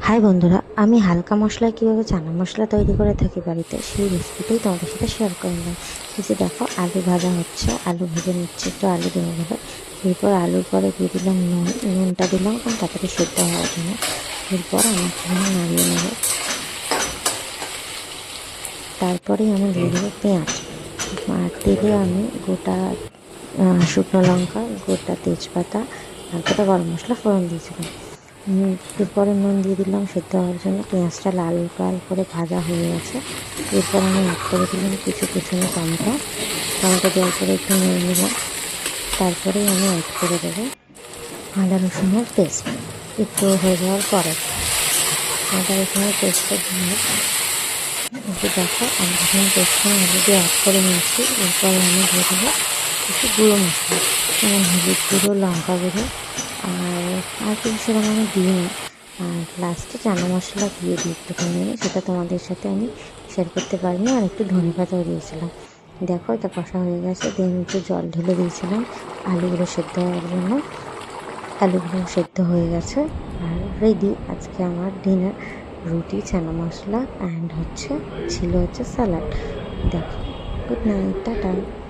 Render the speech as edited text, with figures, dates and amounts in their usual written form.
High বন্ধুরা, আমি হালকা মশলায় কীভাবে চানা মশলা তৈরি করে থাকি বাড়িতে সেই রেসিপিটাই তোমাদের সাথে শেয়ার করলাম। এই যে দেখো, আলু ভাজা হচ্ছে, আলু ভেজে নিচ্ছে, একটু আলু দেওয়া হবে। এরপর আলুর পরে দিয়ে দিলাম নুন, নুনটা দিলাম কারণ তাড়াতাড়ি সেদ্ধ হওয়ার জন্য। এরপর আমি একটুখানি নাড়িয়ে নেব। তারপরেই আমি দিয়ে দেবো পেঁয়াজ। আর তেলে আমি গোটা শুকনো লঙ্কা, গোটা তেজপাতা আর গোটা গরম মশলা ফোড়ন দিয়েছিলাম। এরপরে নুন দিয়ে দিলাম সেদ্ধ হওয়ার জন্য। পেঁয়াজটা লাল লাল করে ভাজা হয়ে গেছে। এরপর আমি অ্যাড করে দিলাম কিছু কুচনো টমেটো। টমেটো দেওয়ার পরে একটু নেড়ে নিলাম। তারপরেই আমি অ্যাড করে দেবো আদা রসুনের পেস্ট। একটু হয়ে যাওয়ার পরে আদা রসুনের পেস্টটা দিয়ে একটু দেখো, আদা রসুনের পেস্টটা আমি অলরেডি অ্যাড করে নিয়েছি। এরপরে আমি দিয়ে দেবো কিছু গুঁড়ো মশলা, যেমন হলুদ গুঁড়ো, লঙ্কা গুঁড়ো আর কিছু সেরকম আমি দিই না। আর লাস্টে চানা মশলা দিয়ে দিই একটুখানি, সেটা তোমাদের সাথে আমি শেয়ার করতে পারিনি। আর একটু ধনে পাতাও দিয়েছিলাম। দেখো, এটা কষা হয়ে গেছে। দিয়ে একটু জল ঢেলে দিয়েছিলাম আলুগুলো সেদ্ধ হওয়ার জন্য। আলুগুলো সেদ্ধ হয়ে গেছে আর রেডি আজকে আমার ডিনার। রুটি, চানা মশলা অ্যান্ড ছিল হচ্ছে স্যালাড। দেখো, গুড নাইট, টাটা।